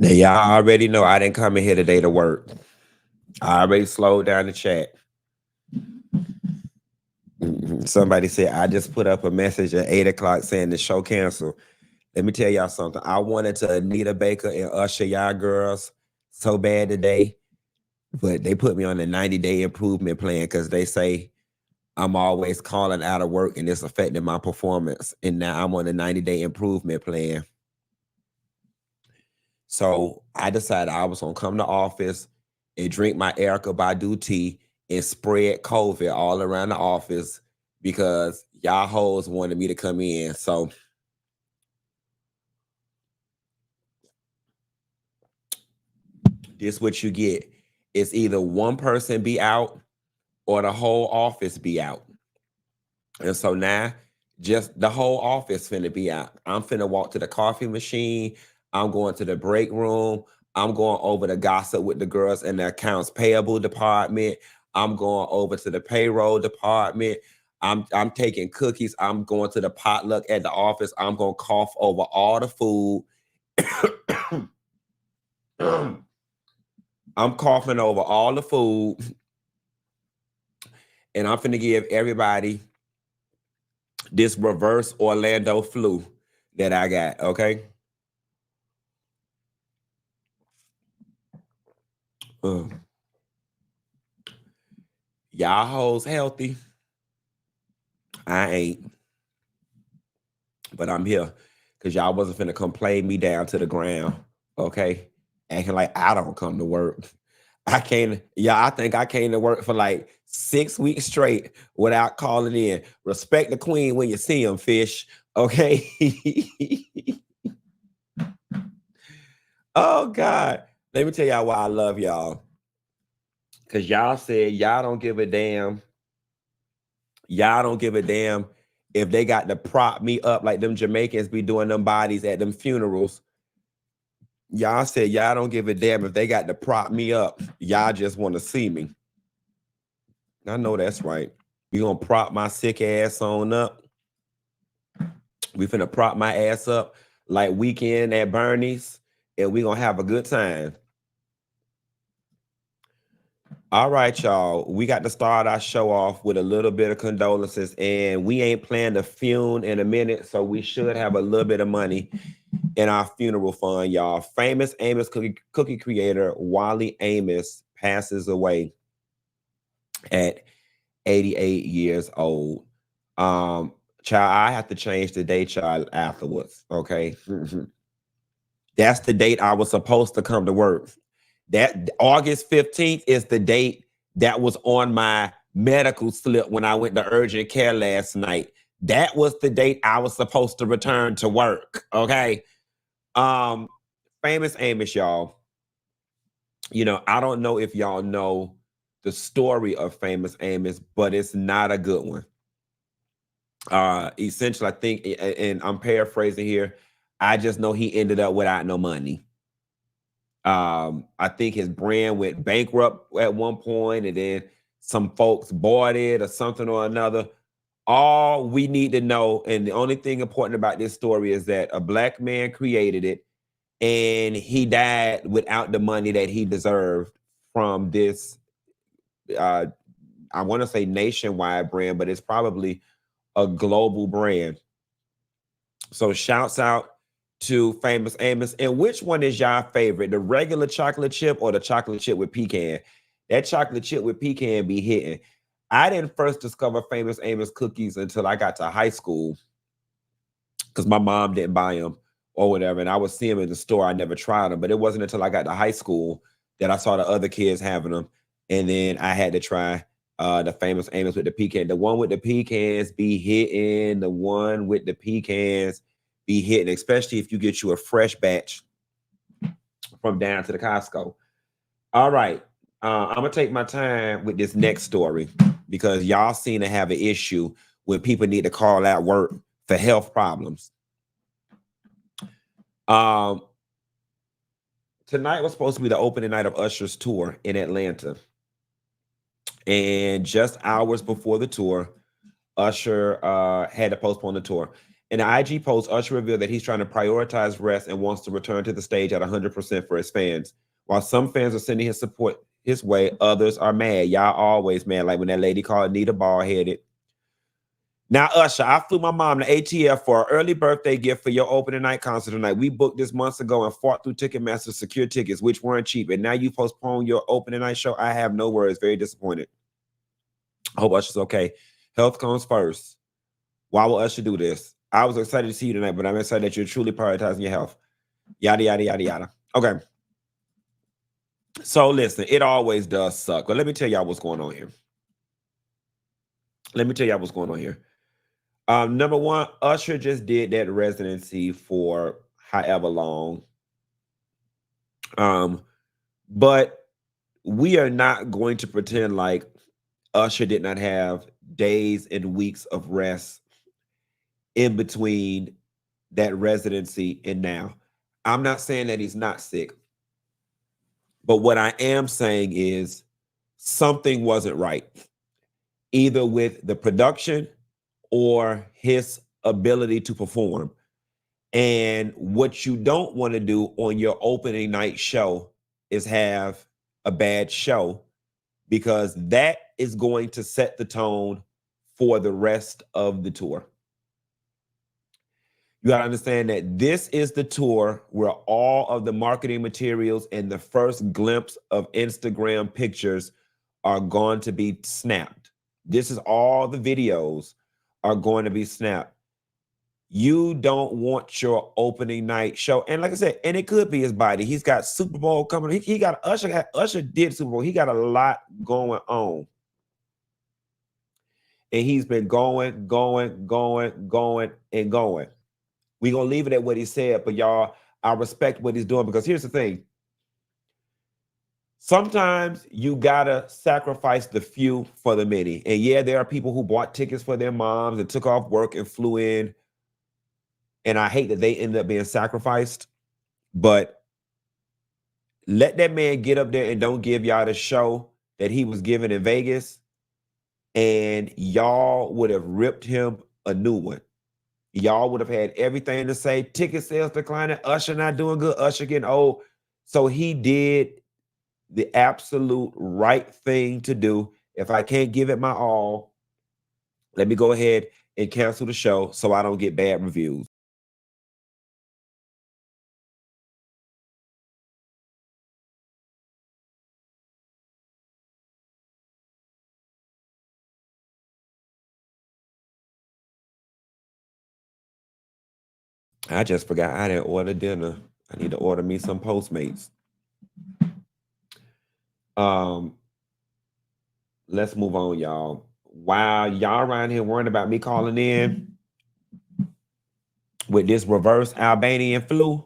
Now, y'all already know I didn't come in here today to work. I already slowed down the chat. Somebody said I just put up a message at 8 o'clock saying the show canceled. Let me tell y'all something. I wanted to Anita Baker and Usher y'all girls so bad today, but they put me on a 90-day improvement plan because they say I'm always calling out of work and it's affecting my performance. And now I'm on a 90-day improvement plan. So I decided I was gonna come to office and drink my Erica Badu tea and spread COVID all around the office because y'all hoes wanted me to come in. So this what you get. It's either one person be out or the whole office be out. And so now just the whole office finna be out. I'm finna walk to the coffee machine. I'm going to the break room. I'm going over to gossip with the girls in the accounts payable department. I'm going over to the payroll department. I'm taking cookies. I'm going to the potluck at the office. I'm gonna cough over all the food. I'm coughing over all the food. And I'm finna give everybody this reverse Orlando flu that I got, okay? Y'all hoes healthy. I ain't. But I'm here because y'all wasn't finna come play me down to the ground, okay? Acting like I don't come to work. I think I came to work for like 6 weeks straight without calling in. Respect the queen when you see him, fish, okay? Oh, God. Let me tell y'all why I love y'all. Because y'all said y'all don't give a damn. Y'all don't give a damn if they got to prop me up like them Jamaicans be doing them bodies at them funerals. Y'all said y'all don't give a damn if they got to prop me up. Y'all just want to see me. I know that's right. We gonna prop my sick ass on up. We finna prop my ass up like Weekend at Bernie's, and we gonna have a good time. All right, y'all. We got to start our show off with a little bit of condolences, and we ain't planned a funeral in a minute, so we should have a little bit of money in our funeral fund, y'all. Famous Amos cookie creator Wally Amos passes away at 88 years old. Child, I have to change the date, child, afterwards. Okay. That's the date I was supposed to come to work. That August 15th is the date that was on my medical slip when I went to urgent care last night. That was the date I was supposed to return to work. Okay. Famous Amos, y'all. You know, I don't know if y'all know the story of Famous Amos, but it's not a good one. Essentially, I think, and I'm paraphrasing here, I just know he ended up without no money. I think his brand went bankrupt at one point, and then some folks bought it or something or another. All we need to know, and the only thing important about this story is that a black man created it, and he died without the money that he deserved from this. I want to say nationwide brand, but it's probably a global brand. So shouts out to Famous Amos. And which one is y'all favorite? The regular chocolate chip or the chocolate chip with pecan? That chocolate chip with pecan be hitting. I didn't first discover Famous Amos cookies until I got to high school because my mom didn't buy them or whatever. And I would see them in the store. I never tried them. But it wasn't until I got to high school that I saw the other kids having them. And then I had to try the Famous Amos with the pecan. The one with the pecans be hitting. The one with the pecans be hitting, especially if you get you a fresh batch from down to the Costco. All right. I'm going to take my time with this next story because y'all seem to have an issue when people need to call out work for health problems. Tonight was supposed to be the opening night of Usher's tour in Atlanta. And just hours before the tour, Usher had to postpone the tour. In an IG post, Usher revealed that he's trying to prioritize rest and wants to return to the stage at 100% for his fans. While some fans are sending his support his way, others are mad. Y'all always mad, like when that lady called Nita bald-headed. Now, Usher, I flew my mom to ATF for an early birthday gift for your opening night concert tonight. We booked this months ago and fought through Ticketmaster to secure tickets, which weren't cheap. And now you postpone your opening night show. I have no words. Very disappointed. I hope Usher's okay. Health comes first. Why will Usher do this? I was excited to see you tonight, but I'm excited that you're truly prioritizing your health. Yada, yada, yada, yada. Okay. So listen, it always does suck. But let me tell y'all what's going on here. Number one, Usher just did that residency for however long. But we are not going to pretend like Usher did not have days and weeks of rest in between that residency and now. I'm not saying that he's not sick, but what I am saying is something wasn't right, either with the production or his ability to perform. And what you don't want to do on your opening night show is have a bad show, because that is going to set the tone for the rest of the tour. You got to understand that this is the tour where all of the marketing materials and the first glimpse of Instagram pictures are going to be snapped. This is all the videos are going to be snapped. You don't want your opening night show. And like I said, and it could be his body. He's got Super Bowl coming. He got Usher did Super Bowl. He got a lot going on. And he's been going. We're going to leave it at what he said, but y'all, I respect what he's doing, because here's the thing. Sometimes you got to sacrifice the few for the many. And yeah, there are people who bought tickets for their moms and took off work and flew in. And I hate that they ended up being sacrificed, but let that man get up there and don't give y'all the show that he was given in Vegas, and y'all would have ripped him a new one. Y'all would have had everything to say. Ticket sales declining. Usher not doing good. Usher getting old. So he did the absolute right thing to do. If I can't give it my all, let me go ahead and cancel the show so I don't get bad reviews. I just forgot I didn't order dinner. I need to order me some Postmates. Let's move on, y'all. While y'all around here worrying about me calling in with this reverse Albanian flu,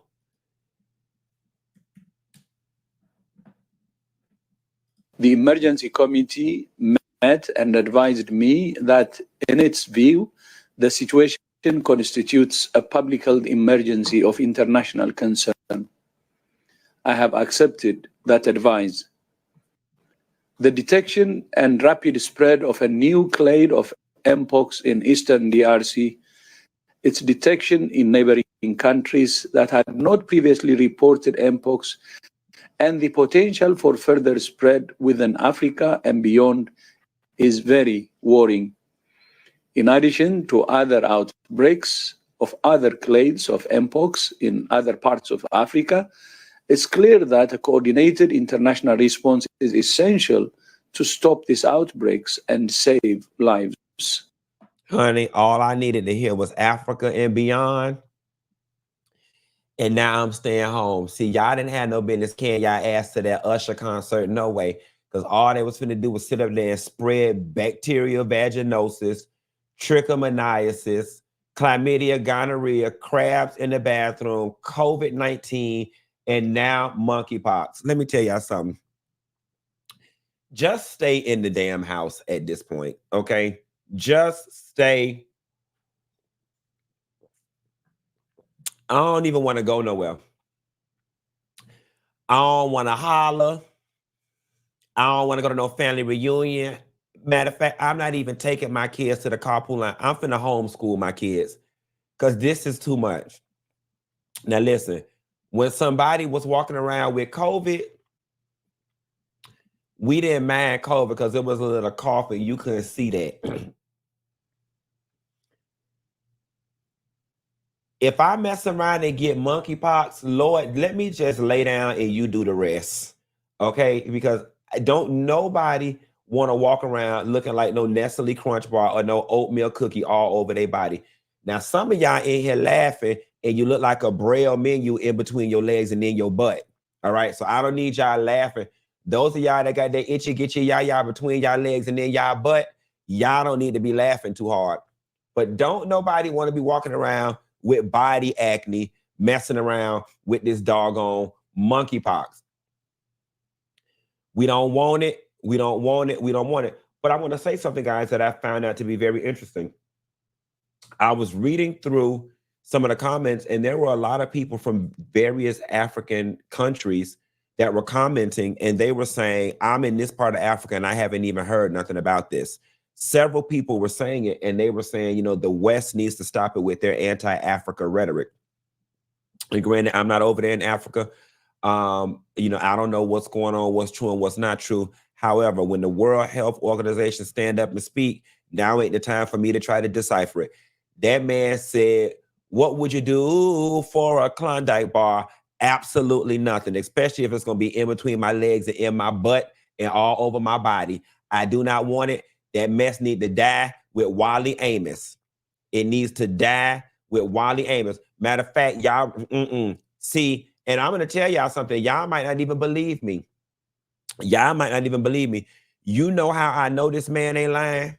the emergency committee met and advised me that, in its view, the situation constitutes a public health emergency of international concern. I have accepted that advice. The detection and rapid spread of a new clade of Mpox in Eastern DRC, its detection in neighboring countries that had not previously reported Mpox, and the potential for further spread within Africa and beyond is very worrying. In addition to other outbreaks of other clades of Mpox in other parts of Africa, it's clear that a coordinated international response is essential to stop these outbreaks and save lives. honey, all I needed to hear was Africa and beyond. And now I'm staying home. See, y'all didn't have no business carrying y'all ass to that Usher concert, no way. Because all they was finna do was sit up there and spread bacterial vaginosis, trichomoniasis, chlamydia, gonorrhea, crabs in the bathroom, COVID-19, and now monkeypox. Let me tell y'all something. Just stay in the damn house at this point, okay? Just stay. I don't even want to go nowhere. I don't want to holler. I don't want to go to no family reunion. Matter of fact, I'm not even taking my kids to the carpool line. I'm finna homeschool my kids. because this is too much. Now listen, when somebody was walking around with COVID, we didn't mind COVID because it was a little cough and you couldn't see that. If I mess around and get monkeypox, Lord, let me just lay down and you do the rest. Okay? Because don't nobody want to walk around looking like no Nestle Crunch bar or no oatmeal cookie all over their body. Now, some of y'all in here laughing and you look like a Braille menu in between your legs and in your butt. All right? So I don't need y'all laughing. Those of y'all that got that itchy, get your yah between y'all legs and then y'all butt, y'all don't need to be laughing too hard. But don't nobody want to be walking around with body acne, messing around with this doggone monkeypox. We don't want it. We don't want it. We don't want it. But I want to say something, guys, that I found out to be very interesting. I was reading through some of the comments, and there were a lot of people from various African countries that were commenting, and they were saying, I'm in this part of Africa, and I haven't even heard nothing about this. Several people were saying it, and they were saying, you know, the West needs to stop it with their anti-Africa rhetoric. And granted, I'm not over there in Africa. You know, I don't know what's going on, what's true and what's not true. However, when the World Health Organization stand up and speak, now ain't the time for me to try to decipher it. That man said, what would you do for a Klondike bar? Absolutely nothing, especially if it's going to be in between my legs and in my butt and all over my body. I do not want it. That mess need to die with Wally Amos. It needs to die with Wally Amos. Matter of fact, y'all, see, and I'm going to tell y'all something. Y'all might not even believe me. Y'all might not even believe me. You know how I know this man ain't lying?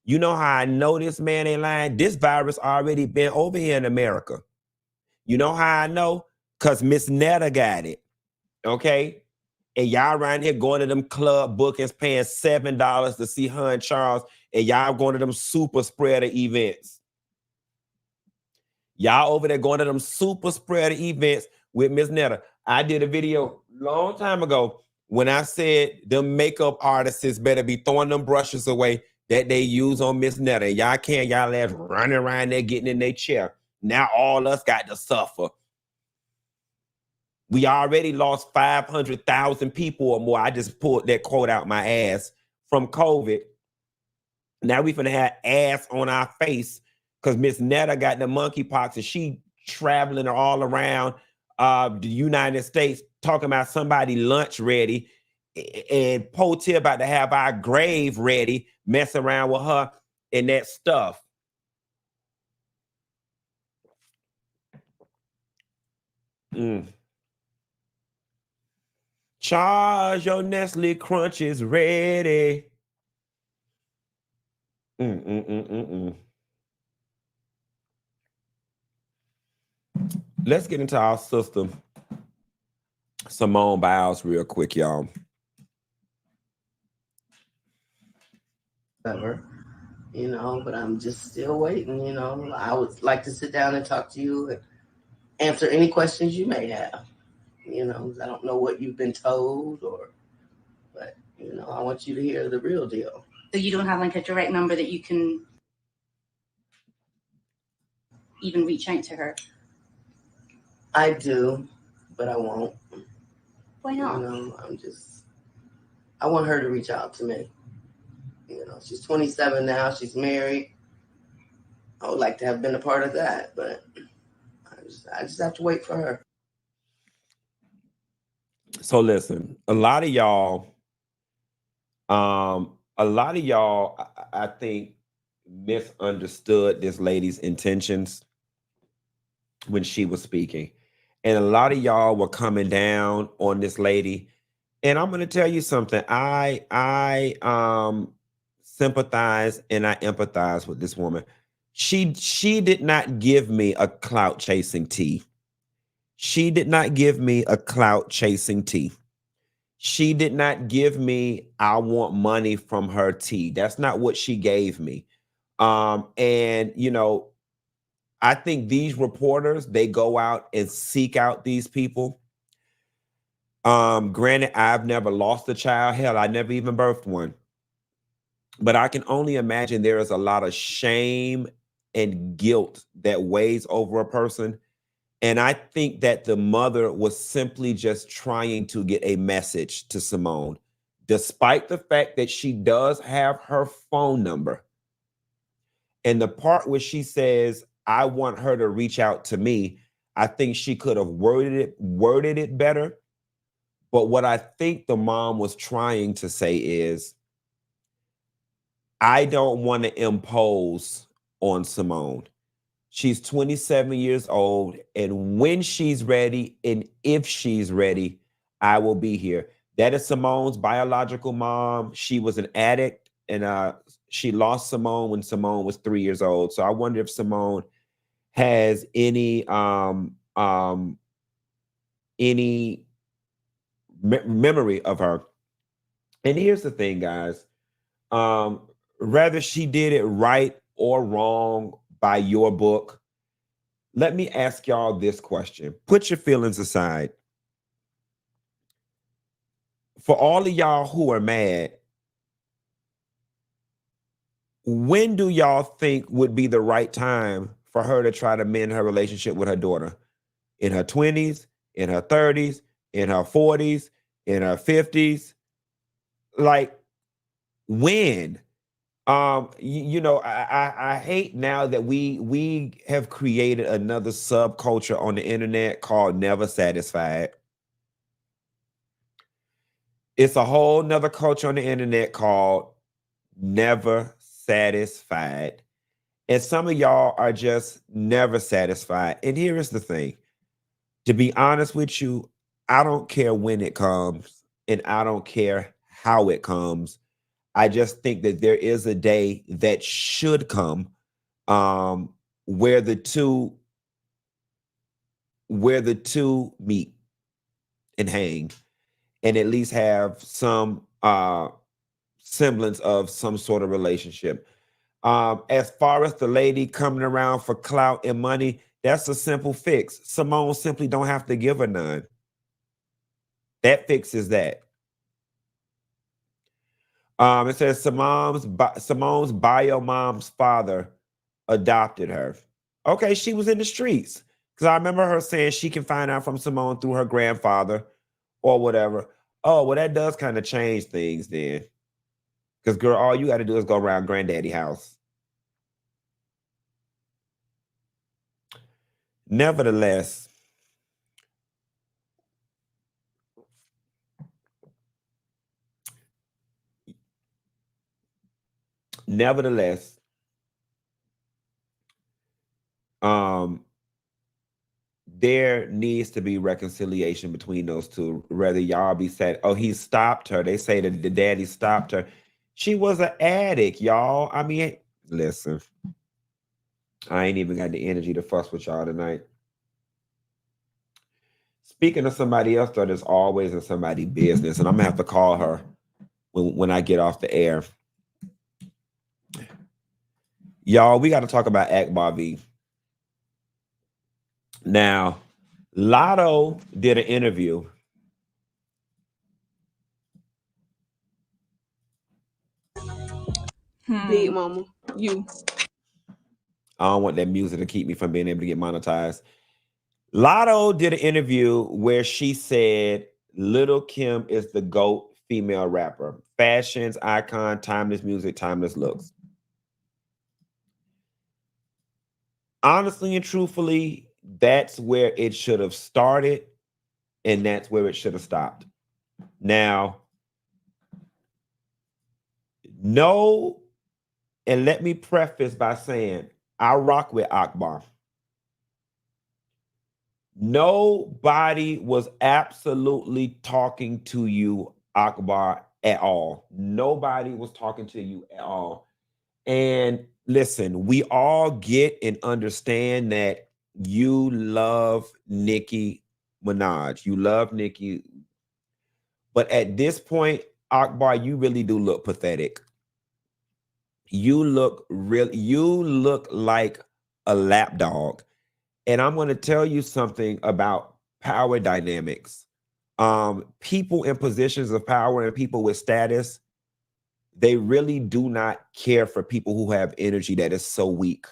You know how I know this man ain't lying? This virus already been over here in America. You know how I know? Because Miss Netta got it. Okay? And y'all around here going to them club bookings, paying $7 to see her and Charles, and y'all going to them super spreader events. Y'all over there going to them super spreader events with Miss Netta. I did a video long time ago when I said them makeup artists better be throwing them brushes away that they use on Miss Netta. Y'all can't, y'all ass running around there getting in their chair. Now all us got to suffer. We already lost 500,000 people or more. I just pulled that quote out my ass from COVID. Now we finna have ass on our face because Miss Netta got the monkeypox and she traveling all around the United States talking about somebody lunch ready and Potier about to have our grave ready, mess around with her and that stuff. Charge your Nestle Crunch is ready. Let's get into our sister, Simone Biles, real quick, y'all. You know, but I'm just still waiting. You know, I would like to sit down and talk to you and answer any questions you may have. You know, I don't know what you've been told but, you know, I want you to hear the real deal. So you don't have like a direct number that you can even reach out to her? I do, but I won't. Why not? You know, I want her to reach out to me. You know, she's 27 now. She's married. I would like to have been a part of that, but I just have to wait for her. So listen, a lot of y'all, I think misunderstood this lady's intentions when she was speaking. And a lot of y'all were coming down on this lady. And I'm going to tell you something. I sympathize and I empathize with this woman. She did not give me a clout chasing tea. She did not give me a clout chasing tea. She did not give me, I want money from her tea. That's not what she gave me. And, you know, I think these reporters, they go out and seek out these people. Granted, I've never lost a child. Hell, I never even birthed one. But I can only imagine there is a lot of shame and guilt that weighs over a person. And I think that the mother was simply just trying to get a message to Simone, despite the fact that she does have her phone number. And the part where she says, I want her to reach out to me, I think she could have worded it better. But what I think the mom was trying to say is, I don't want to impose on Simone. She's 27 years old, and when she's ready, and if she's ready, I will be here. That is Simone's biological mom. She was an addict, and she lost Simone when Simone was 3 years old. So I wonder if Simone has any memory of her. And here's the thing, guys. Whether she did it right or wrong by your book, let me ask y'all this question. Put your feelings aside. For all of y'all who are mad, when do y'all think would be the right time for her to try to mend her relationship with her daughter? In her 20s, in her 30s, in her 40s, in her 50s? Like, when? I hate now that we have created another subculture on the internet called never satisfied. It's a whole nother culture on the internet called never satisfied. And some of y'all are just never satisfied. And here is the thing. To be honest with you, I don't care when it comes, and I don't care how it comes. I just think that there is a day that should come where the two meet and hang, and at least have some semblance of some sort of relationship. As far as the lady coming around for clout and money, that's a simple fix. Simone simply don't have to give her none. That fixes that. It says Simone's bio mom's father adopted her. Okay, she was in the streets. Because I remember her saying she can find out from Simone through her grandfather or whatever. Oh, well, that does kind of change things then. Because, girl, all you got to do is go around granddaddy's house. Nevertheless, there needs to be reconciliation between those two. Whether y'all be said, oh, he stopped her. They say that the daddy stopped her. She was an addict, y'all. I mean, listen, I ain't even got the energy to fuss with y'all tonight. Speaking of somebody else, though, there's always in somebody's business, and I'm gonna have to call her when I get off the air. Y'all, we got to talk about Akbar V. Now, Latto did an interview. Big mama, you. I don't want that music to keep me from being able to get monetized. Latto did an interview where she said Lil Kim is the GOAT female rapper. Fashions, icon, timeless music, timeless looks. Honestly and truthfully, that's where it should have started, and that's where it should have stopped. Now, no, and let me preface by saying, I rock with Akbar. Nobody was absolutely talking to you, Akbar, at all. Nobody was talking to you at all. And listen, we all get and understand that you love Nicki Minaj. You love Nicki. But at this point, Akbar, you really do look pathetic. You look like a lapdog. And I'm going to tell you something about power dynamics. People in positions of power and people with status, they really do not care for people who have energy that is so weak.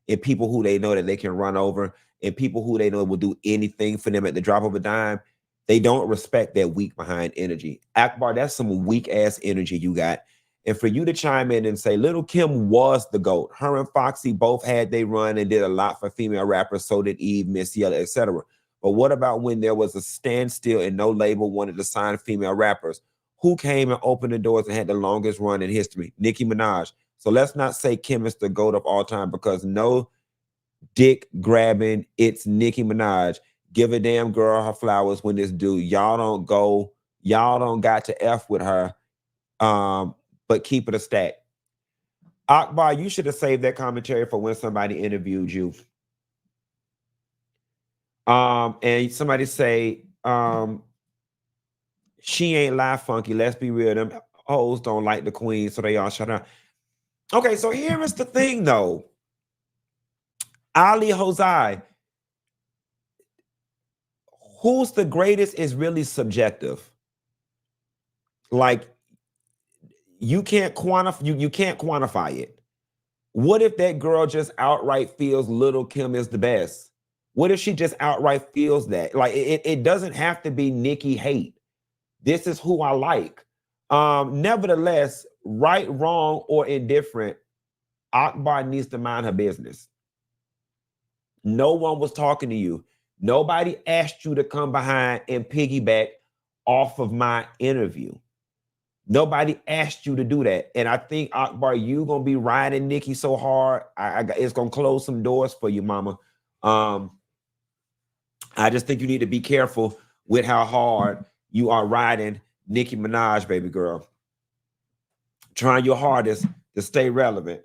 and people who they know that they can run over, and people who they know will do anything for them at the drop of a dime, they don't respect that weak behind energy. Akbar, that's some weak ass energy you got. And for you to chime in and say Lil Kim was the GOAT. Her and Foxy both had they run and did a lot for female rappers. So did Eve, Miss Yella, etc. But what about when there was a standstill and no label wanted to sign female rappers? Who came and opened the doors and had the longest run in history? Nicki Minaj. So let's not say Kim is the GOAT of all time, because no dick grabbing, it's Nicki Minaj. Give a damn girl her flowers when it's due. Y'all don't got to F with her, but keep it a stack. Akbar, you should have saved that commentary for when somebody interviewed you. And somebody say, she ain't live funky. Let's be real. Them hoes don't like the queen, so they all shut up. Okay, so here is the thing, though. Ali Hosai, who's the greatest is really subjective. Like, you can't quantify it. What if that girl just outright feels Lil Kim is the best? What if she just outright feels that? Like, it doesn't have to be Nicki hate. This is who I like. Nevertheless, right, wrong, or indifferent, Akbar needs to mind her business. No one was talking to you. Nobody asked you to come behind and piggyback off of my interview. Nobody asked you to do that. And I think, Akbar, you going to be riding Nicki so hard, it's going to close some doors for you, mama. I just think you need to be careful with how hard you are riding Nicki Minaj, baby girl. Trying your hardest to stay relevant.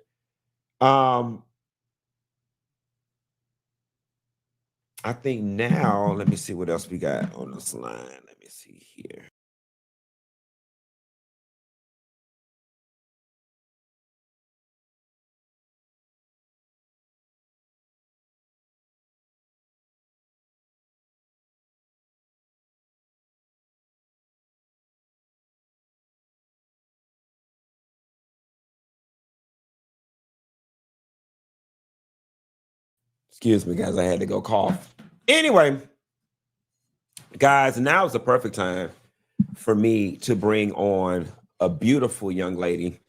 I think now, let me see what else we got on this line. Let me see here. Excuse me, guys. I had to go cough. Anyway, guys, now is the perfect time for me to bring on a beautiful young lady.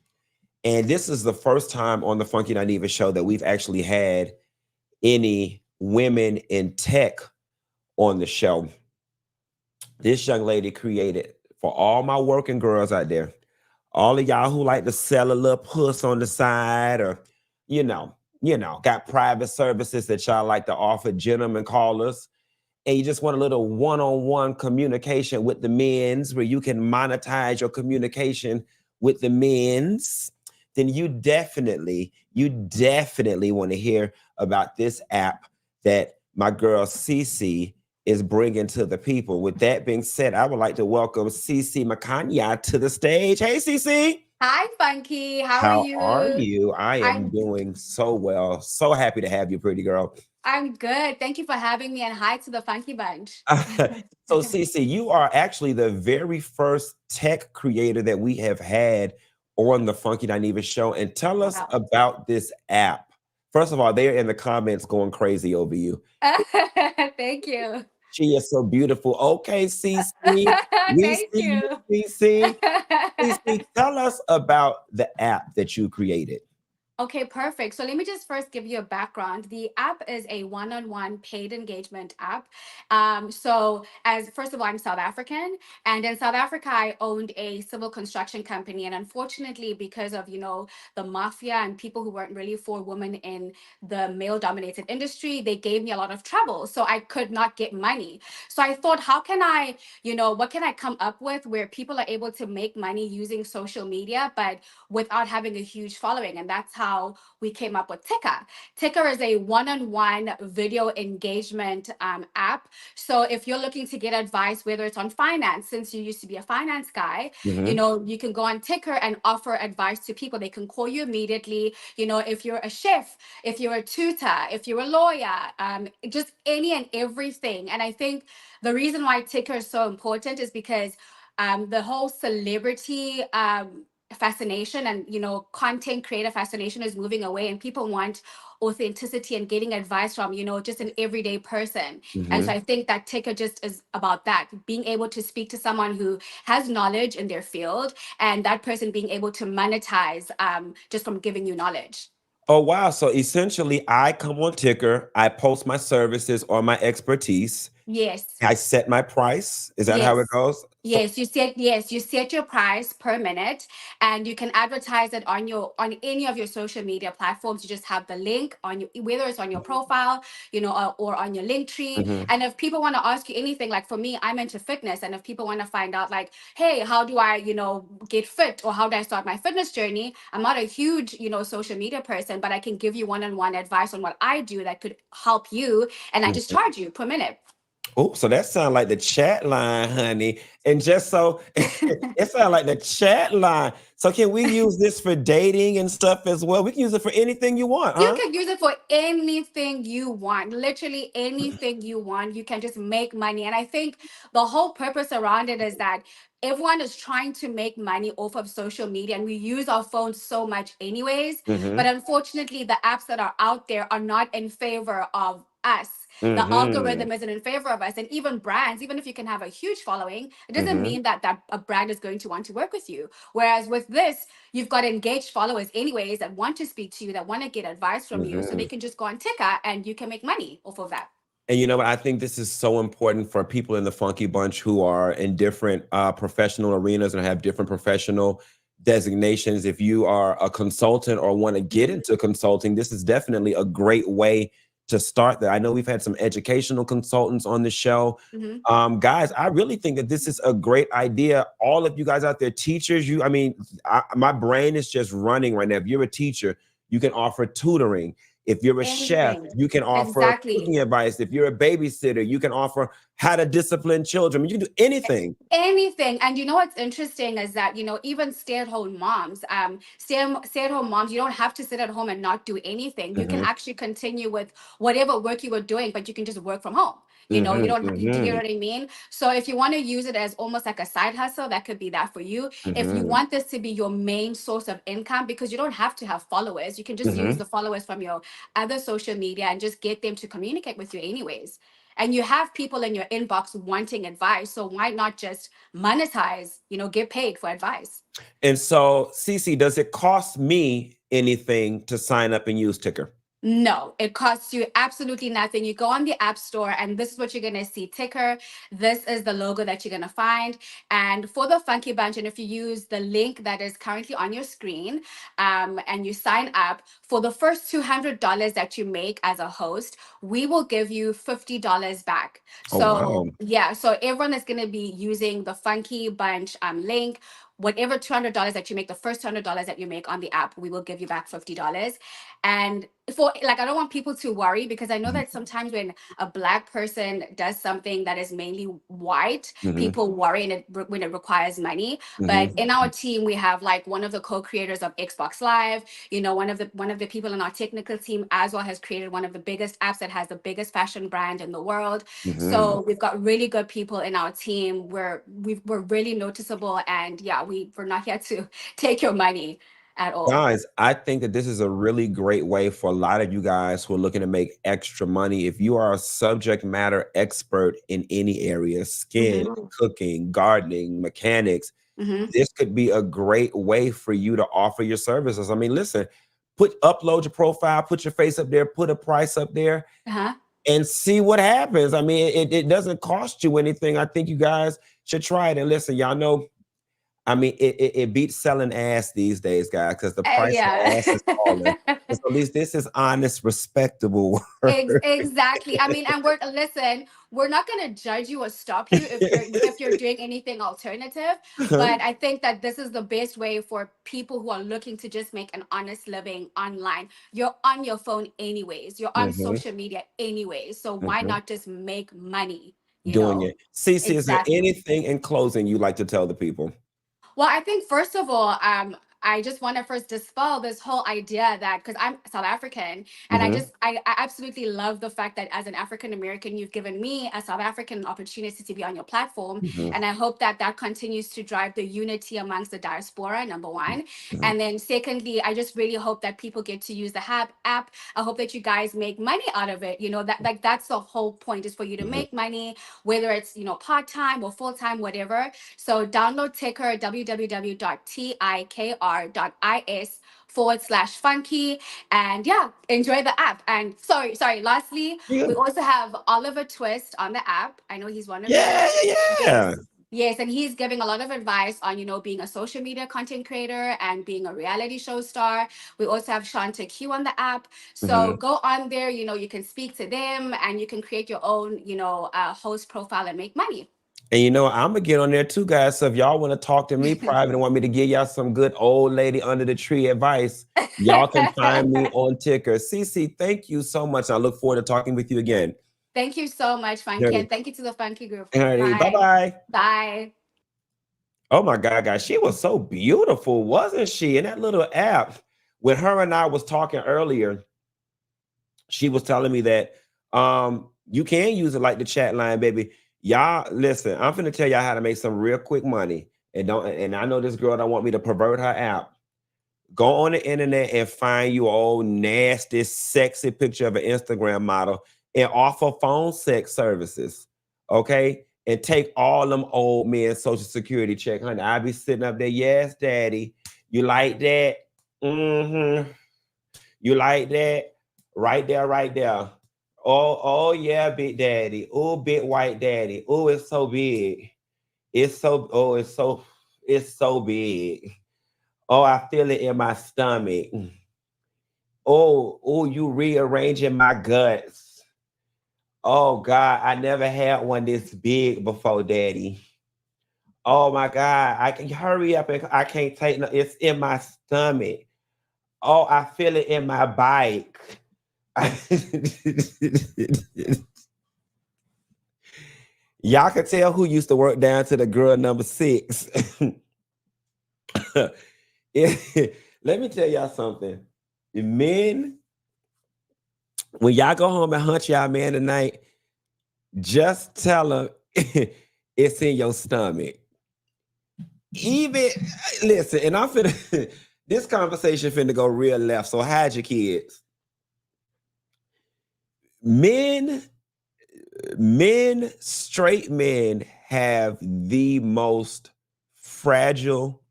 And this is the first time on the Funky Dineva show that we've actually had any women in tech on the show. This young lady created, for all my working girls out there, all of y'all who like to sell a little puss on the side, or, got private services that y'all like to offer gentlemen callers, and you just want a little one-on-one communication with the men's where you can monetize your communication with the men's, then you definitely want to hear about this app that my girl CeCe is bringing to the people. With that being said, I would like to welcome CeCe Makanya to the stage. Hey, CeCe. Hi, Funky. How are you? How are you? I am doing so well. So happy to have you, pretty girl. I'm good. Thank you for having me, and hi to the Funky Bunch. So, CeCe, you are actually the very first tech creator that we have had on the Funky Dineva show. And tell us about this app. First of all, they're in the comments going crazy over you. Thank you. She is so beautiful. Okay, CeCe. Thank you. CeCe. CeCe, tell us about the app that you created. Okay, perfect. So let me just first give you a background. The app is a one-on-one paid engagement app. So first of all, I'm South African, and in South Africa, I owned a civil construction company. And unfortunately, because of, the mafia and people who weren't really for women in the male-dominated industry, they gave me a lot of trouble. So I could not get money. So I thought, how can I, what can I come up with where people are able to make money using social media, but without having a huge following? And that's how we came up with Tikr. Tikr is a one-on-one video engagement app. So if you're looking to get advice, whether it's on finance, since you used to be a finance guy, you can go on Tikr and offer advice to people. They can call you immediately. If you're a chef, if you're a tutor, if you're a lawyer, just any and everything. And I think the reason why Tikr is so important is because the whole celebrity fascination and, content creator fascination is moving away, and people want authenticity and getting advice from, just an everyday person. And so I think that Tikr just is about that, being able to speak to someone who has knowledge in their field, and that person being able to monetize just from giving you knowledge. Oh, wow. So essentially, I come on Tikr, I post my services or my expertise. Yes. I set my price. Is that how it Yes. goes? Yes, you set your price per minute, and you can advertise it on any of your social media platforms. You just have the link on your, whether it's on your profile, or on your link tree. Mhm. And if people want to ask you anything, like for me, I'm into fitness, and if people want to find out like, hey, how do I, get fit, or how do I start my fitness journey? I'm not a huge, social media person, but I can give you one-on-one advice on what I do that could help you, and I just charge you per minute. Oh, so that sounds like the chat line, honey. And just so it sounds like the chat line. So can we use this for dating and stuff as well? We can use it for anything you want, You huh? can use it for anything you want, literally anything you want. You can just make money. And I think the whole purpose around it is that everyone is trying to make money off of social media, and we use our phones so much anyways. But unfortunately, the apps that are out there are not in favor of us. The algorithm isn't in favor of us. And even brands, even if you can have a huge following, it doesn't mean that a brand is going to want to work with you. Whereas with this, you've got engaged followers anyways that want to speak to you, that want to get advice from you. So they can just go on Tikr and you can make money off of that. And you know what? I think this is so important for people in the Funky Bunch who are in different professional arenas and have different professional designations. If you are a consultant or want to get into consulting, this is definitely a great way to start that. I know we've had some educational consultants on the show. Guys, I really think that this is a great idea. All of you guys out there, teachers, my brain is just running right now. If you're a teacher, you can offer tutoring. If you're a chef, you can offer cooking advice. If you're a babysitter, you can offer how to discipline children. You can do anything. Anything. And you know what's interesting is that, even stay-at-home moms, stay-at-home moms, you don't have to sit at home and not do anything. You can actually continue with whatever work you were doing, but you can just work from home. You don't, do you get what I mean? So if you want to use it as almost like a side hustle, that could be that for you. If you want this to be your main source of income, because you don't have to have followers, you can just use the followers from your other social media and just get them to communicate with you anyways. And you have people in your inbox wanting advice. So why not just monetize, get paid for advice? And so, CeCe, does it cost me anything to sign up and use Tikr? No, it costs you absolutely nothing. You go on the App Store, and this is what you're going to see, Tikr. This is the logo that you're going to find. And for the Funky Bunch, and if you use the link that is currently on your screen, and you sign up, for the first $200 that you make as a host, we will give you $50 back. So yeah, so everyone is going to be using the Funky Bunch link. Whatever $200 that you make, the first $200 that you make on the app, we will give you back $50. And I don't want people to worry, because I know that sometimes when a Black person does something that is mainly white, people worry when it requires money. But in our team, we have one of the co-creators of Xbox Live, one of the people in our technical team as well has created one of the biggest apps that has the biggest fashion brand in the world. So we've got really good people in our team. We're really noticeable, and yeah, we're not here to take your money at all. Guys, I think that this is a really great way for a lot of you guys who are looking to make extra money. If you are a subject matter expert in any area, skin, cooking, gardening, mechanics, this could be a great way for you to offer your services. I mean, listen, upload your profile, put your face up there, put a price up there, and see what happens. I mean, it doesn't cost you anything. I think you guys should try it. And listen, y'all know, I mean, it beats selling ass these days, guys, because the price of ass is falling. So at least this is honest, respectable work. Exactly. I mean, and we're not going to judge you or stop you if you're doing anything alternative. But I think that this is the best way for people who are looking to just make an honest living online. You're on your phone anyways. You're on social media anyways. So why not just make money doing it? CeCe, is there anything in closing you'd like to tell the people? Well, I think first of all, I just want to first dispel this whole idea that because I'm South African and Mhm. I absolutely love the fact that as an African American, you've given me a South African an opportunity to be on your platform. Mhm. And I hope that that continues to drive the unity amongst the diaspora, number one. Mhm. And then secondly, I just really hope that people get to use the app. I hope that you guys make money out of it. You know, that like that's the whole point is for you to Mhm. make money, whether it's, you know, part-time or full-time, whatever. So download Tikr, www.tikr.is/funky. And yeah, enjoy the app. And sorry, lastly, Yeah. we also have Oliver Twist on the app. I know he's one of you. Yeah, yeah. Yes. Yes, and he's giving a lot of advice on, you know, being a social media content creator and being a reality show star. We also have Shanta Q on the app. So Mhm. go on there, you know, you can speak to them and you can create your own, you know, host profile and make money. And you know, I'm gonna get on there too, guys. So if y'all want to talk to me private and want me to give y'all some good old lady under the tree advice, y'all can find me on Tikr. CeCe, thank you so much. I look forward to talking with you again. Thank you so much, Funky, and thank you to the Funky group. Bye Bye. bye. Bye. Oh my God, guys, she was so beautiful, wasn't she? In that little app, when her and I was talking earlier, she was telling me that you can use it like the chat line, baby. Y'all listen, I'm finna tell y'all how to make some real quick money. And I know this girl don't want me to pervert her app. Go on the internet and find you old nasty, sexy picture of an Instagram model and offer phone sex services. Okay. And take all them old men social security check, honey. I be sitting up there. Yes, daddy. You like that? Mm-hmm. You like that? Right there, right there. Oh yeah, big daddy. Oh, big white daddy. Oh, it's so big. It's so big. Oh, I feel it in my stomach. Oh, you rearranging my guts. Oh God, I never had one this big before, daddy. Oh my God, I can hurry up and I can't take no, it's in my stomach. Oh, I feel it in my bike. Y'all can tell who used to work down to the girl number 6. Let me tell y'all something. Men, when y'all go home and hunt y'all man tonight, just tell them it's in your stomach. Even listen, and I'm finna this conversation finna go real left. So hide your kids. Men, straight men have the most fragile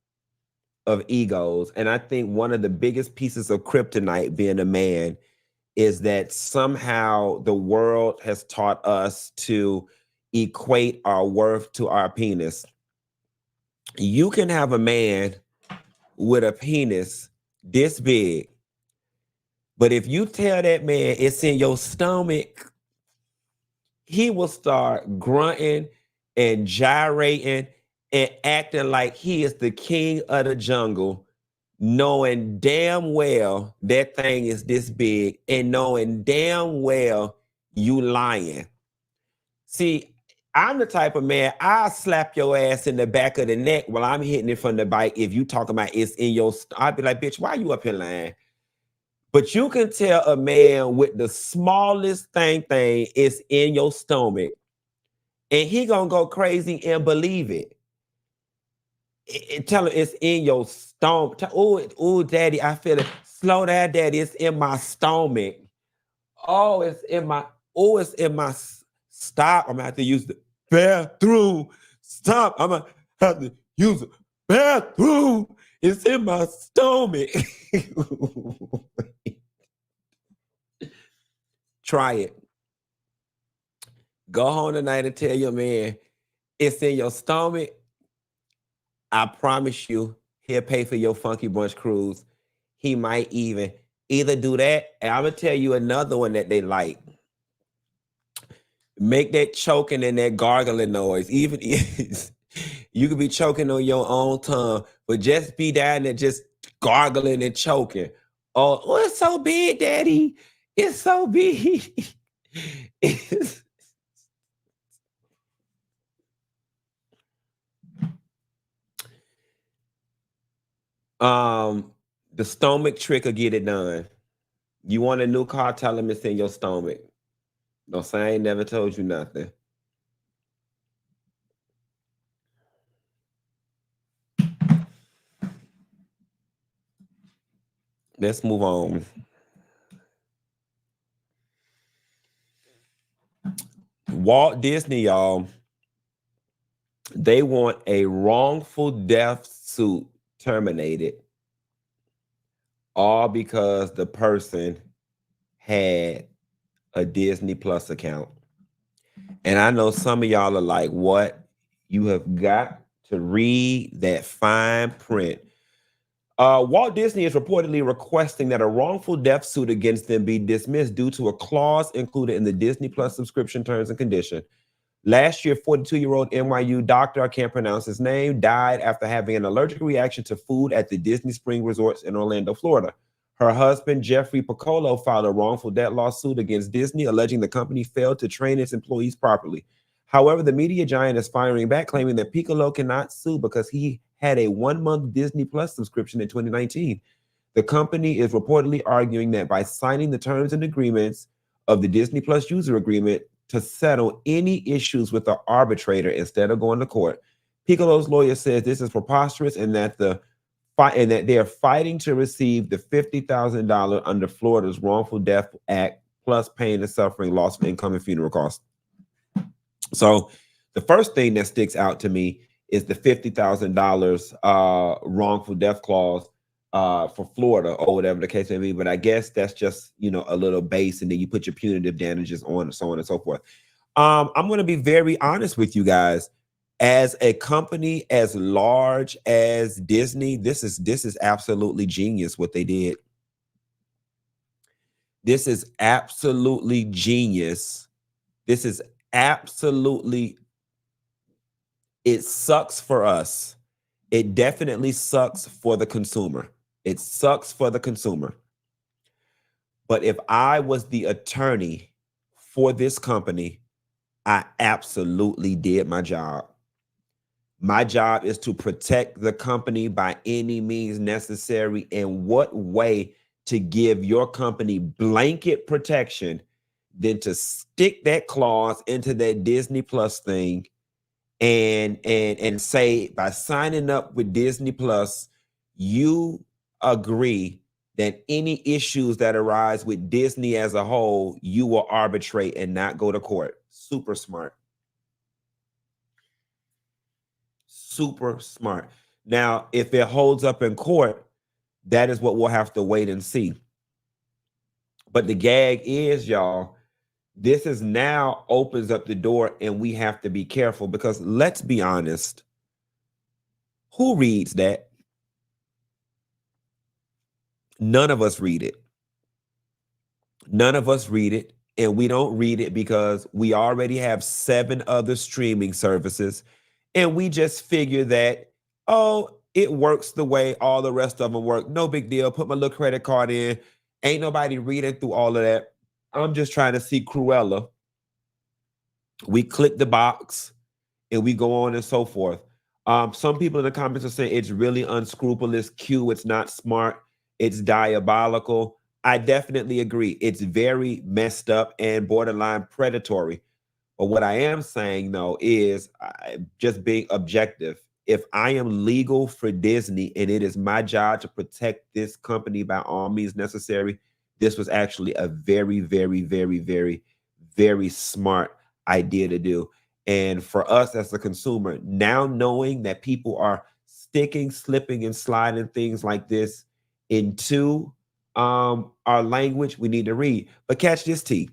of egos. And I think one of the biggest pieces of kryptonite being a man is that somehow the world has taught us to equate our worth to our penis. You can have a man with a penis this big, but if you tell that man it's in your stomach, he will start grunting and gyrating and acting like he is the king of the jungle, knowing damn well that thing is this big and knowing damn well you lying. See, I'm the type of man, I'll slap your ass in the back of the neck while I'm hitting it from the bike. If you talking about it's in your, I'll be like, bitch, why you up here lying? But you can tell a man with the smallest thing is in your stomach, and he gonna go crazy and believe it. Tell him it's in your stomach. Oh, daddy, I feel it. Slow down, daddy. It's in my stomach. Oh, it's in my stop. I'm gonna have to use the bathroom. Stop. I'm gonna have to use the bathroom. It's in my stomach. Try it. Go home tonight and tell your man it's in your stomach. I promise you, he'll pay for your funky brunch cruise. He might even either do that, and I'm gonna tell you another one that they like. Make that choking and that gargling noise. Even you could be choking on your own tongue, but just be down there just gargling and choking. Oh, it's so big, daddy. It's so big. It's- The stomach trick will get it done. You want a new car, tell them it's in your stomach. Don't say I ain't never told you nothing. Let's move on. Walt Disney, y'all, they want a wrongful death suit terminated, all because the person had a Disney Plus account. And I know some of y'all are like, what? You have got to read that fine print. Walt Disney is reportedly requesting that a wrongful death suit against them be dismissed due to a clause included in the Disney Plus subscription terms and condition. Last year, 42-year-old NYU doctor, I can't pronounce his name, died after having an allergic reaction to food at the Disney Spring Resorts in Orlando, Florida. Her husband, Jeffrey Piccolo, filed a wrongful death lawsuit against Disney, alleging the company failed to train its employees properly. However, the media giant is firing back, claiming that Piccolo cannot sue because he had a 1-month Disney Plus subscription in 2019. The company is reportedly arguing that by signing the terms and agreements of the Disney Plus user agreement to settle any issues with the arbitrator instead of going to court, Piccolo's lawyer says this is preposterous and that they are fighting to receive the $50,000 under Florida's Wrongful Death Act, plus pain and suffering, loss of income, and funeral costs. So the first thing that sticks out to me is the $50,000 wrongful death clause for Florida, or whatever the case may be. But I guess that's just, a little base, and then you put your punitive damages on, and so on and so forth. I'm going to be very honest with you guys. As a company as large as Disney, this is absolutely genius what they did. This is absolutely genius. This is absolutely, it sucks for us. It definitely sucks for the consumer. It sucks for the consumer. But if I was the attorney for this company, I absolutely did my job. My job is to protect the company by any means necessary. And what way to give your company blanket protection than to stick that clause into that Disney Plus thing and say, by signing up with Disney Plus, you agree that any issues that arise with Disney as a whole, you will arbitrate and not go to court. Super smart. Super smart. Now, if it holds up in court, that is what we'll have to wait and see. But the gag is, y'all, this is now opens up the door, and we have to be careful, because let's be honest, who reads that? None of us read it. None of us read it, and we don't read it because we already have 7 other streaming services, and we just figure that, oh, it works the way all the rest of them work. No big deal. Put my little credit card in. Ain't nobody reading through all of that. I'm just trying to see Cruella. We click the box and we go on and so forth. Some people in the comments are saying it's really unscrupulous. Q, it's not smart. It's diabolical. I definitely agree. It's very messed up and borderline predatory. But what I am saying, though, is just being objective. If I am legal for Disney and it is my job to protect this company by all means necessary, this was actually a very, very, very, very, very smart idea to do. And for us as a consumer, now knowing that people are sticking, slipping, and sliding things like this into our language, we need to read. But catch this, T.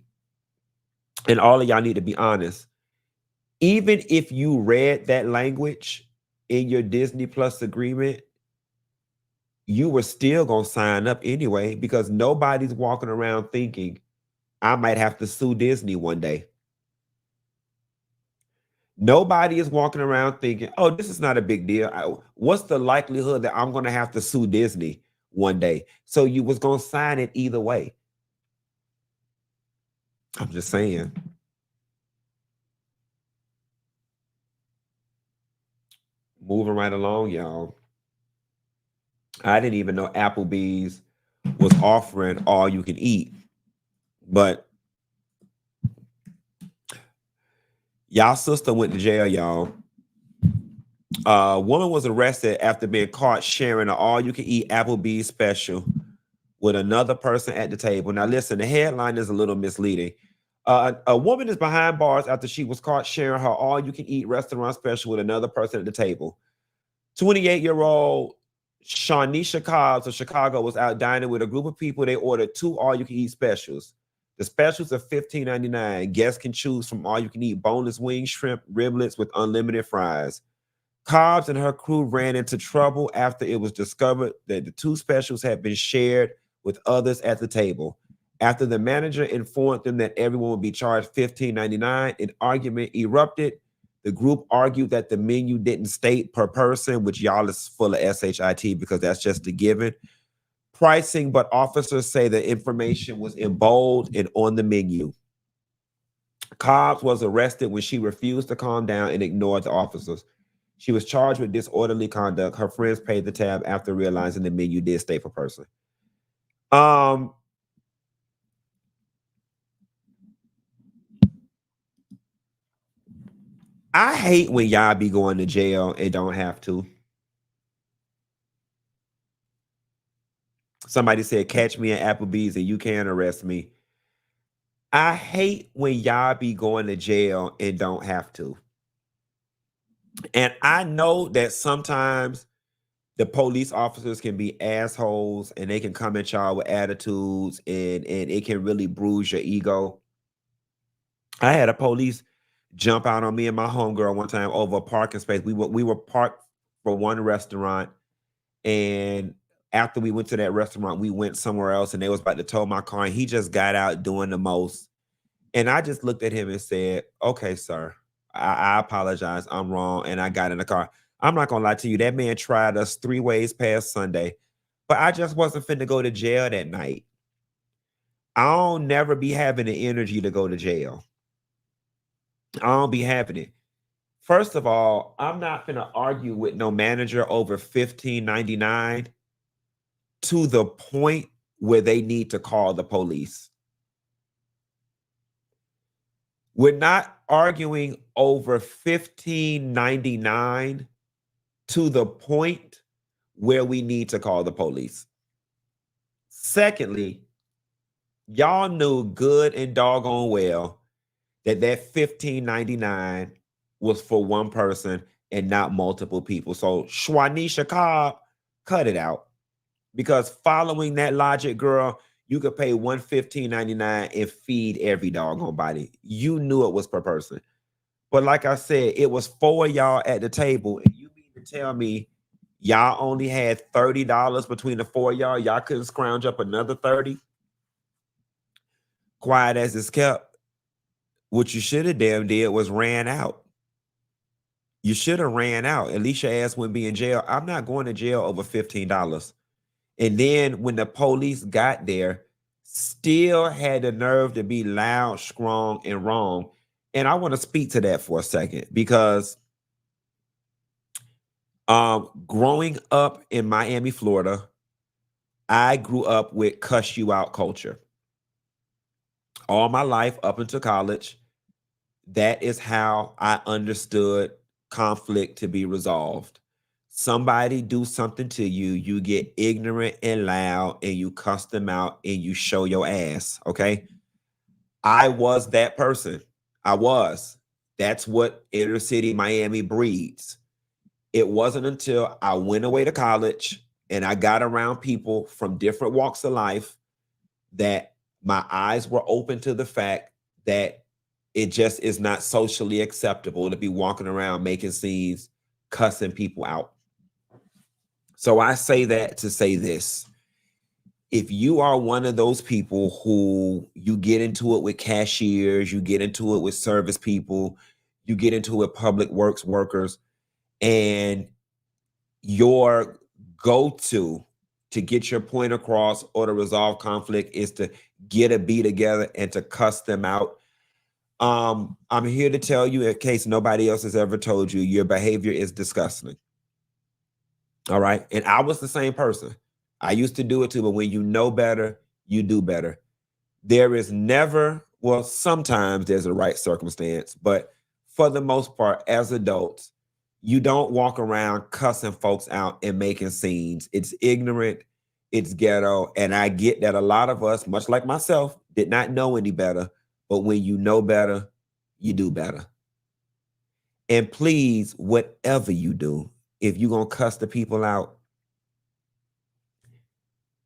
And all of y'all need to be honest. Even if you read that language in your Disney Plus agreement, you were still going to sign up anyway, because nobody's walking around thinking, I might have to sue Disney one day. Nobody is walking around thinking, oh, this is not a big deal. What's the likelihood that I'm going to have to sue Disney one day? So you was going to sign it either way. I'm just saying. Moving right along, y'all. I didn't even know Applebees was offering all you can eat. But y'all sister went to jail, y'all. A woman was arrested after being caught sharing an all-you-can-eat Applebee's special with another person at the table. Now, listen, the headline is a little misleading. A woman is behind bars after she was caught sharing her all-you-can-eat restaurant special with another person at the table. 28-year-old Shawnisha Cobbs of Chicago was out dining with a group of people. They ordered 2 all-you-can-eat specials. The specials are $15.99. Guests can choose from all-you-can-eat boneless wings, shrimp, riblets with unlimited fries. Cobbs and her crew ran into trouble after it was discovered that the 2 specials had been shared with others at the table. After the manager informed them that everyone would be charged $15.99, an argument erupted. The group argued that the menu didn't state per person, which y'all is full of SHIT because that's just a given. Pricing, but officers say the information was in bold and on the menu. Cobbs was arrested when she refused to calm down and ignored the officers. She was charged with disorderly conduct. Her friends paid the tab after realizing the menu did state per person. I hate when y'all be going to jail and don't have to. Somebody said, catch me at Applebee's and you can't arrest me. I hate when y'all be going to jail and don't have to. And I know that sometimes the police officers can be assholes and they can come at y'all with attitudes and it can really bruise your ego. I had a police jump out on me and my homegirl one time over a parking space. We were parked for one restaurant, and after we went to that restaurant, we went somewhere else and they was about to tow my car and he just got out doing the most. And I just looked at him and said, okay, sir, I apologize. I'm wrong. And I got in the car. I'm not going to lie to you. That man tried us 3 ways past Sunday, but I just wasn't finna go to jail that night. I don't never be having the energy to go to jail. I don't be having it. First of all, I'm not finna argue with no manager over $15.99 to the point where they need to call the police. We're not arguing over $15.99 to the point where we need to call the police. Secondly, y'all knew good and doggone well that $15.99 was for one person and not multiple people. So Shawnisha Cobb, cut it out. Because following that logic, girl, you could pay $15.99 and feed every doggone body. You knew it was per person. But like I said, it was 4 of y'all at the table. And you mean to tell me y'all only had $30 between the 4 of y'all? Y'all couldn't scrounge up another 30? Quiet as it's kept. What you should have damn did was ran out. You should have ran out. At least your ass wouldn't be in jail. I'm not going to jail over $15. And then when the police got there, still had the nerve to be loud, strong, and wrong. And I want to speak to that for a second because growing up in Miami, Florida, I grew up with cuss you out culture. All my life up until college, that is how I understood conflict to be resolved. Somebody do something to you, you get ignorant and loud and you cuss them out and you show your ass, okay? I was that person. I was. That's what inner city Miami breeds. It wasn't until I went away to college and I got around people from different walks of life that my eyes were open to the fact that it just is not socially acceptable to be walking around making scenes, cussing people out. So I say that to say this. If you are one of those people who you get into it with cashiers, you get into it with service people, you get into it with public works workers, and your go-to to get your point across or to resolve conflict is to get a B together and to cuss them out, I'm here to tell you, in case nobody else has ever told you, your behavior is disgusting. All right. And I was the same person. I used to do it too, but when you know better, you do better. There is never, well, sometimes there's a right circumstance, but for the most part, as adults, you don't walk around cussing folks out and making scenes. It's ignorant, it's ghetto. And I get that a lot of us, much like myself, did not know any better. But when you know better, you do better. And please, whatever you do, if you're going to cuss the people out,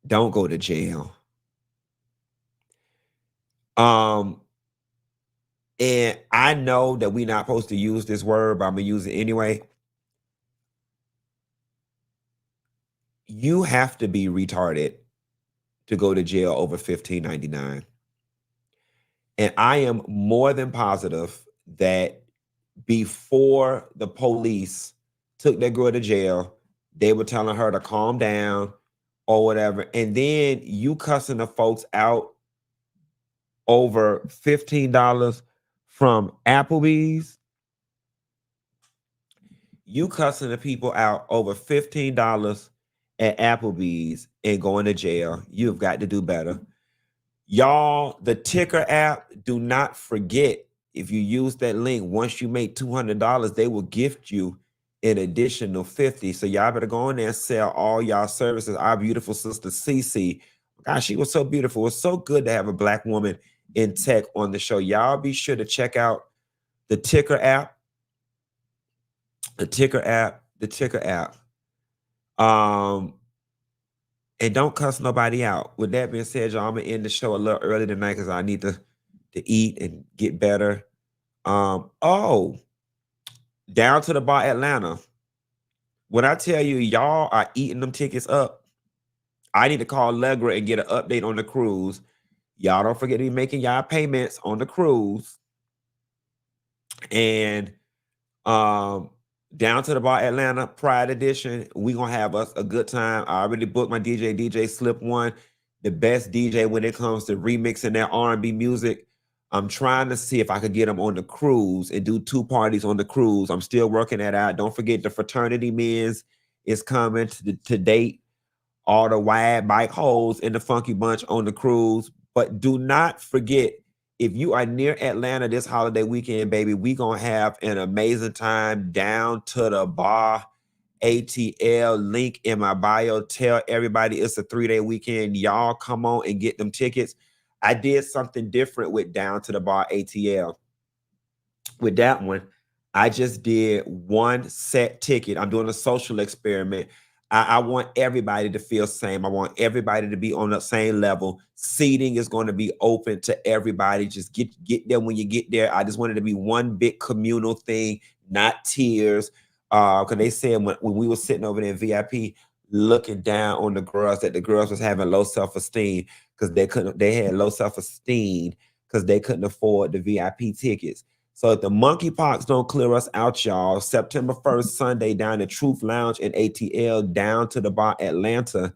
don't go to jail. And I know that we're not supposed to use this word, but I'm going to use it anyway. You have to be retarded to go to jail over $15.99. And I am more than positive that before the police took that girl to jail, they were telling her to calm down or whatever. And then you cussing the folks out over $15 from Applebees. You cussing the people out over $15 at Applebees and going to jail. You've got to do better. Y'all, the Tikr app, do not forget, if you use that link, once you make $200, they will gift you an additional $50. So y'all better go in there and sell all y'all services. Our beautiful sister CeCe, gosh, she was so beautiful. It was so good to have a Black woman in tech on the show. Y'all be sure to check out the Tikr app. The Tikr app. And don't cuss nobody out. With that being said, y'all, I'm gonna end the show a little early tonight because I need to eat and get better. Oh, Down to the Bar Atlanta. When I tell you y'all are eating them tickets up, I need to call Allegra and get an update on the cruise. Y'all don't forget to be making y'all payments on the cruise. And Down to the Bar Atlanta Pride Edition, we gonna have us a good time. I already booked my DJ Slip One, the best DJ when it comes to remixing that R&B music. I'm trying to see if I could get them on the cruise and do 2 parties on the cruise. I'm still working that out. Don't forget the fraternity men's is coming to date. All the wide bike holes in the Funky Bunch on the cruise. But do not forget, if you are near Atlanta this holiday weekend, baby, we gonna have an amazing time. Down to the Bar ATL, link in my bio. Tell everybody it's a 3-day weekend. Y'all come on and get them tickets. I did something different with Down to the Bar ATL. With that one, I just did 1 set ticket. I'm doing a social experiment. I want everybody to feel same. I want everybody to be on the same level. Seating is going to be open to everybody. Just get there when you get there. I just wanted to be one big communal thing, not tiers. Because they said when we were sitting over there in VIP, looking down on the girls, that the girls was having low self-esteem because they had low self-esteem because they couldn't afford the VIP tickets. So if the monkeypox don't clear us out, y'all, September 1st, Sunday, down at Truth Lounge in ATL, Down to the Bar Atlanta,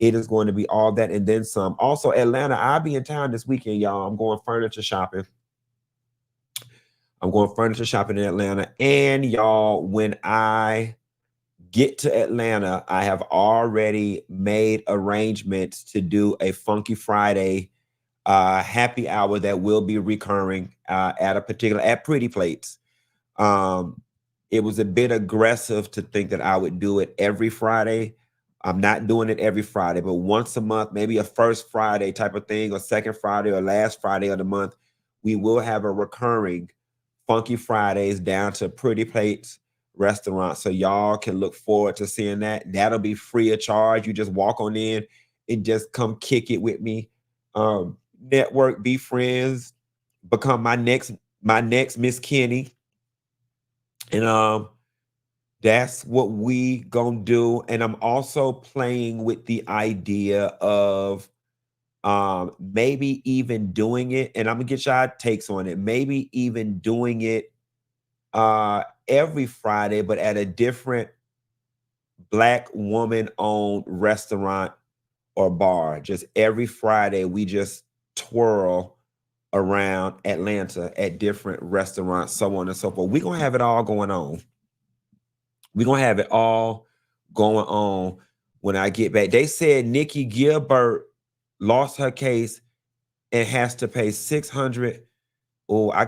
it is going to be all that and then some. Also, Atlanta, I'll be in town this weekend, y'all. I'm going furniture shopping. In Atlanta. And y'all, when I get to Atlanta, I have already made arrangements to do a Funky Friday happy hour that will be recurring at Pretty Plates. It was a bit aggressive to think that I would do it every Friday. I'm not doing it every Friday, but once a month, maybe a first Friday type of thing, or second Friday or last Friday of the month, we will have a recurring Funky Fridays down to Pretty Plates restaurant. So y'all can look forward to seeing that. That'll be free of charge. You just walk on in and just come kick it with me. Network, be friends, become my next Miss Kenny. And that's what we gonna do. And I'm also playing with the idea of maybe even doing it, and I'm gonna get y'all takes on it, maybe even doing it every Friday, but at a different Black woman-owned restaurant or bar. Just every Friday, we just twirl around Atlanta at different restaurants, so on and so forth. We're gonna have it all going on. We're gonna have it all going on when I get back. They said Nikki Gilbert lost her case and has to pay 600. Oh, I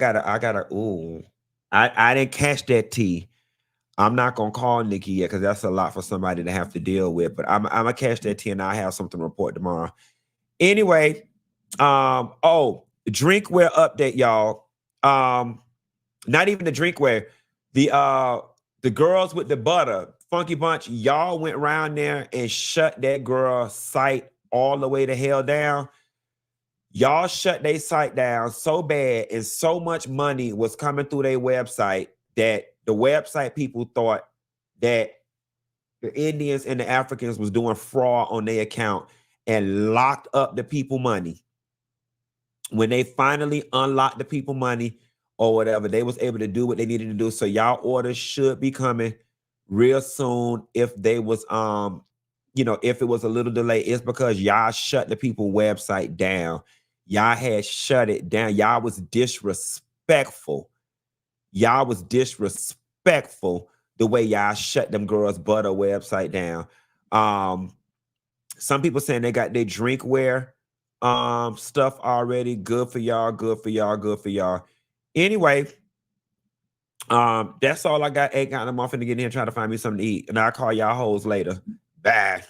didn't catch that tea. I'm not gonna call Nikki yet because that's a lot for somebody to have to deal with. But I'm gonna catch that tea and I'll have something to report tomorrow. Anyway, drinkware update, y'all. Not even the drinkware. The girls with the butter, Funky Bunch, y'all went around there and shut that girl site all the way to hell down. Y'all shut their site down so bad and so much money was coming through their website that the website people thought that the Indians and the Africans was doing fraud on their account and locked up the people money. When they finally unlocked the people money or whatever, they was able to do what they needed to do. So y'all orders should be coming real soon. If they was if it was a little delay, it's because y'all shut the people website down. Y'all had shut it down. Y'all was disrespectful. Y'all was disrespectful the way y'all shut them girls' butter website down. Some people saying they got their drinkware stuff already. Good for y'all, good for y'all, good for y'all. Anyway, that's all I got. Ain't got them off to get in here trying to find me something to eat. And I'll call y'all hoes later. Bye.